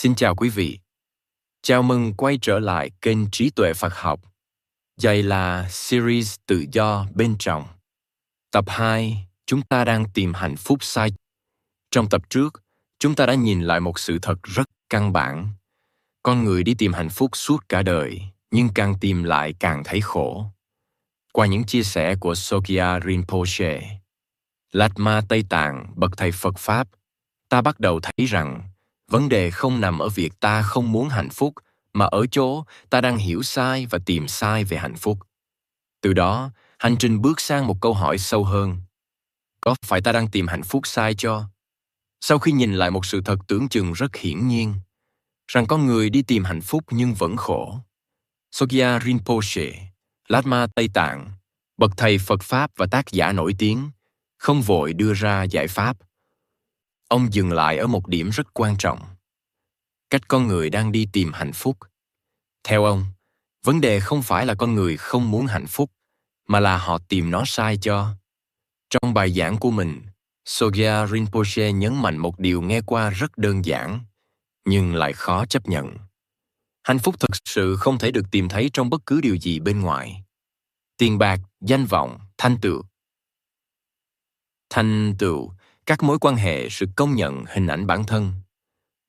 Xin chào quý vị. Chào mừng quay trở lại kênh Trí Tuệ Phật Học. Đây là series Tự do bên trong. Tập 2, chúng ta đang tìm hạnh phúc sai. Trong tập trước, chúng ta đã nhìn lại một sự thật rất căn bản. Con người đi tìm hạnh phúc suốt cả đời, nhưng càng tìm lại càng thấy khổ. Qua những chia sẻ của Sogyal Rinpoche, Lạt Ma Tây Tạng, bậc thầy Phật Pháp, ta bắt đầu thấy rằng vấn đề không nằm ở việc ta không muốn hạnh phúc, mà ở chỗ ta đang hiểu sai và tìm sai về hạnh phúc. Từ đó, hành trình bước sang một câu hỏi sâu hơn. Có phải ta đang tìm hạnh phúc sai cho? Sau khi nhìn lại một sự thật tưởng chừng rất hiển nhiên, rằng con người đi tìm hạnh phúc nhưng vẫn khổ, Sogyal Rinpoche, Lạt Ma Tây Tạng, bậc thầy Phật Pháp và tác giả nổi tiếng, không vội đưa ra giải pháp. Ông dừng lại ở một điểm rất quan trọng. Cách con người đang đi tìm hạnh phúc. Theo ông, vấn đề không phải là con người không muốn hạnh phúc, mà là họ tìm nó sai cho. Trong bài giảng của mình, Sogyal Rinpoche nhấn mạnh một điều nghe qua rất đơn giản, nhưng lại khó chấp nhận. Hạnh phúc thực sự không thể được tìm thấy trong bất cứ điều gì bên ngoài. Tiền bạc, danh vọng, thành tựu, các mối quan hệ, sự công nhận, hình ảnh bản thân.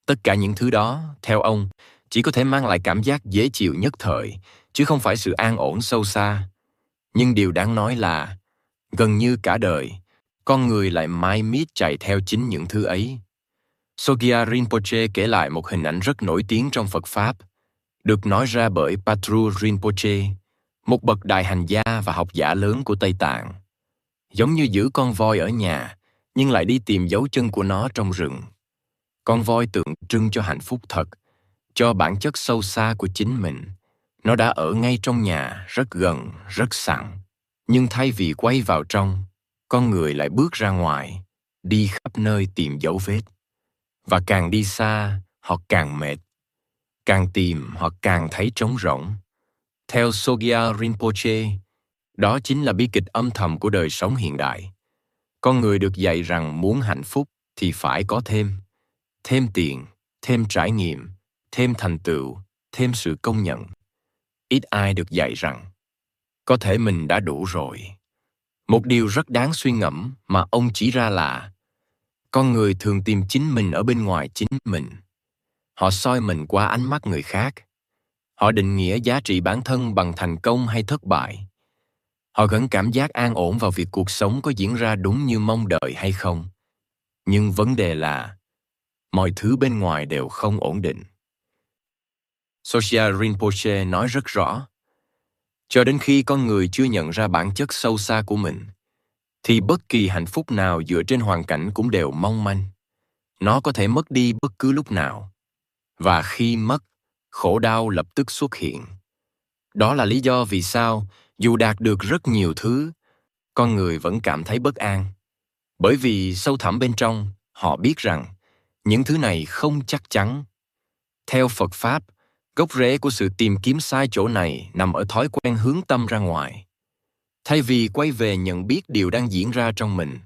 Tất cả những thứ đó, theo ông, chỉ có thể mang lại cảm giác dễ chịu nhất thời, chứ không phải sự an ổn sâu xa. Nhưng điều đáng nói là, gần như cả đời, con người lại mãi miết chạy theo chính những thứ ấy. Sogyal Rinpoche kể lại một hình ảnh rất nổi tiếng trong Phật Pháp, được nói ra bởi Patru Rinpoche, một bậc đại hành gia và học giả lớn của Tây Tạng. Giống như giữ con voi ở nhà, nhưng lại đi tìm dấu chân của nó trong rừng. Con voi tượng trưng cho hạnh phúc thật, cho bản chất sâu xa của chính mình. Nó đã ở ngay trong nhà, rất gần, rất sẵn. Nhưng thay vì quay vào trong, con người lại bước ra ngoài, đi khắp nơi tìm dấu vết. Và càng đi xa, họ càng mệt. Càng tìm, họ càng thấy trống rỗng. Theo Sogyal Rinpoche, đó chính là bi kịch âm thầm của đời sống hiện đại. Con người được dạy rằng muốn hạnh phúc thì phải có thêm tiền, thêm trải nghiệm, thêm thành tựu, thêm sự công nhận. Ít ai được dạy rằng có thể mình đã đủ rồi. Một điều rất đáng suy ngẫm mà ông chỉ ra là con người thường tìm chính mình ở bên ngoài chính mình. Họ soi mình qua ánh mắt người khác. Họ định nghĩa giá trị bản thân bằng thành công hay thất bại. Họ gắn cảm giác an ổn vào việc cuộc sống có diễn ra đúng như mong đợi hay không. Nhưng vấn đề là mọi thứ bên ngoài đều không ổn định. Sogyal Rinpoche nói rất rõ, cho đến khi con người chưa nhận ra bản chất sâu xa của mình, thì bất kỳ hạnh phúc nào dựa trên hoàn cảnh cũng đều mong manh. Nó có thể mất đi bất cứ lúc nào. Và khi mất, khổ đau lập tức xuất hiện. Đó là lý do vì sao, dù đạt được rất nhiều thứ, con người vẫn cảm thấy bất an. Bởi vì sâu thẳm bên trong, họ biết rằng những thứ này không chắc chắn. Theo Phật Pháp, gốc rễ của sự tìm kiếm sai chỗ này nằm ở thói quen hướng tâm ra ngoài. Thay vì quay về nhận biết điều đang diễn ra trong mình,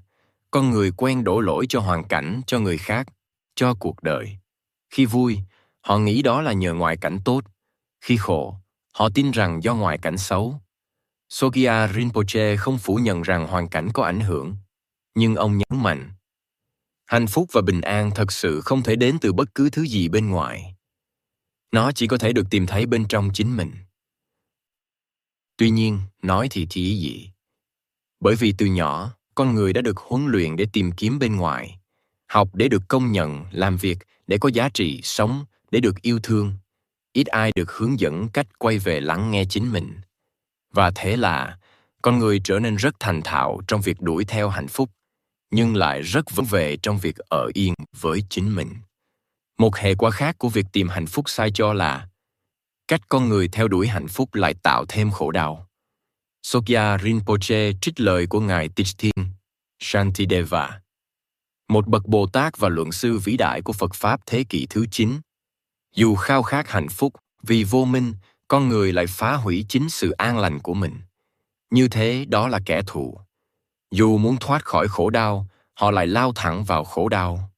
con người quen đổ lỗi cho hoàn cảnh, cho người khác, cho cuộc đời. Khi vui, họ nghĩ đó là nhờ ngoại cảnh tốt. Khi khổ, họ tin rằng do ngoại cảnh xấu. Sogyal Rinpoche không phủ nhận rằng hoàn cảnh có ảnh hưởng, nhưng ông nhấn mạnh, hạnh phúc và bình an thật sự không thể đến từ bất cứ thứ gì bên ngoài. Nó chỉ có thể được tìm thấy bên trong chính mình. Tuy nhiên, nói thì ý gì? Bởi vì từ nhỏ, con người đã được huấn luyện để tìm kiếm bên ngoài, học để được công nhận, làm việc để có giá trị, sống để được yêu thương. Ít ai được hướng dẫn cách quay về lắng nghe chính mình. Và thế là, con người trở nên rất thành thạo trong việc đuổi theo hạnh phúc, nhưng lại rất vụng về trong việc ở yên với chính mình. Một hệ quả khác của việc tìm hạnh phúc sai cho là cách con người theo đuổi hạnh phúc lại tạo thêm khổ đau. Sogyal Rinpoche trích lời của Ngài Tịch Thiên, Shantideva, một bậc Bồ Tát và luận sư vĩ đại của Phật Pháp thế kỷ thứ 9. Dù khao khát hạnh phúc, vì vô minh, con người lại phá hủy chính sự an lành của mình. Như thế đó là kẻ thù. Dù muốn thoát khỏi khổ đau, họ lại lao thẳng vào khổ đau.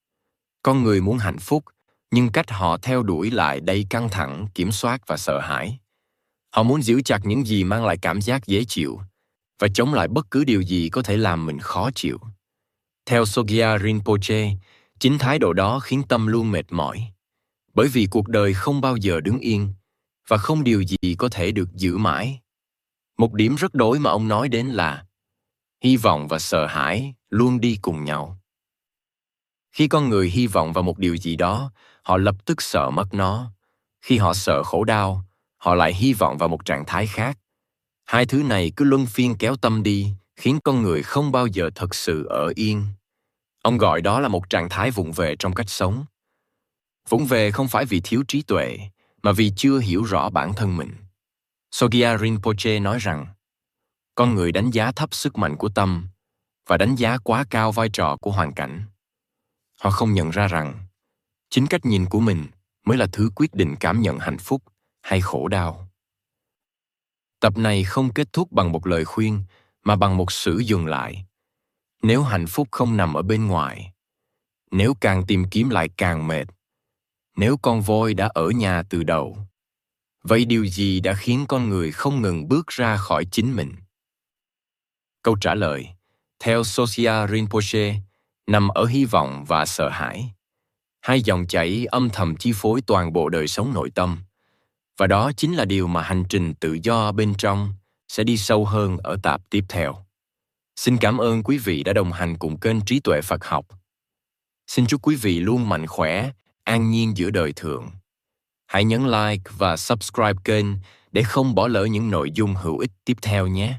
Con người muốn hạnh phúc, Nhưng cách họ theo đuổi lại đầy căng thẳng, kiểm soát và sợ hãi. Họ muốn giữ chặt những gì mang lại cảm giác dễ chịu và chống lại bất cứ điều gì có thể làm mình khó chịu. Theo Sogyal Rinpoche, chính thái độ đó khiến tâm luôn mệt mỏi, bởi vì cuộc đời không bao giờ đứng yên và không điều gì có thể được giữ mãi. Một điểm rất đối mà ông nói đến là hy vọng và sợ hãi luôn đi cùng nhau. Khi con người hy vọng vào một điều gì đó, họ lập tức sợ mất nó. Khi họ sợ khổ đau, họ lại hy vọng vào một trạng thái khác. Hai thứ này cứ luân phiên kéo tâm đi, khiến con người không bao giờ thật sự ở yên. Ông gọi đó là một trạng thái vụng về trong cách sống. Vụng về không phải vì thiếu trí tuệ, mà vì chưa hiểu rõ bản thân mình. Sogyal Rinpoche nói rằng, con người đánh giá thấp sức mạnh của tâm và đánh giá quá cao vai trò của hoàn cảnh. Họ không nhận ra rằng, chính cách nhìn của mình mới là thứ quyết định cảm nhận hạnh phúc hay khổ đau. Tập này không kết thúc bằng một lời khuyên, mà bằng một sự dừng lại. Nếu hạnh phúc không nằm ở bên ngoài, nếu càng tìm kiếm lại càng mệt, nếu con voi đã ở nhà từ đầu, vậy điều gì đã khiến con người không ngừng bước ra khỏi chính mình? Câu trả lời, theo Sogyal Rinpoche, nằm ở hy vọng và sợ hãi. Hai dòng chảy âm thầm chi phối toàn bộ đời sống nội tâm. Và đó chính là điều mà hành trình tự do bên trong sẽ đi sâu hơn ở tập tiếp theo. Xin cảm ơn quý vị đã đồng hành cùng kênh Trí Tuệ Phật Học. Xin chúc quý vị luôn mạnh khỏe, an nhiên giữa đời thường. Hãy nhấn like và subscribe kênh để không bỏ lỡ những nội dung hữu ích tiếp theo nhé.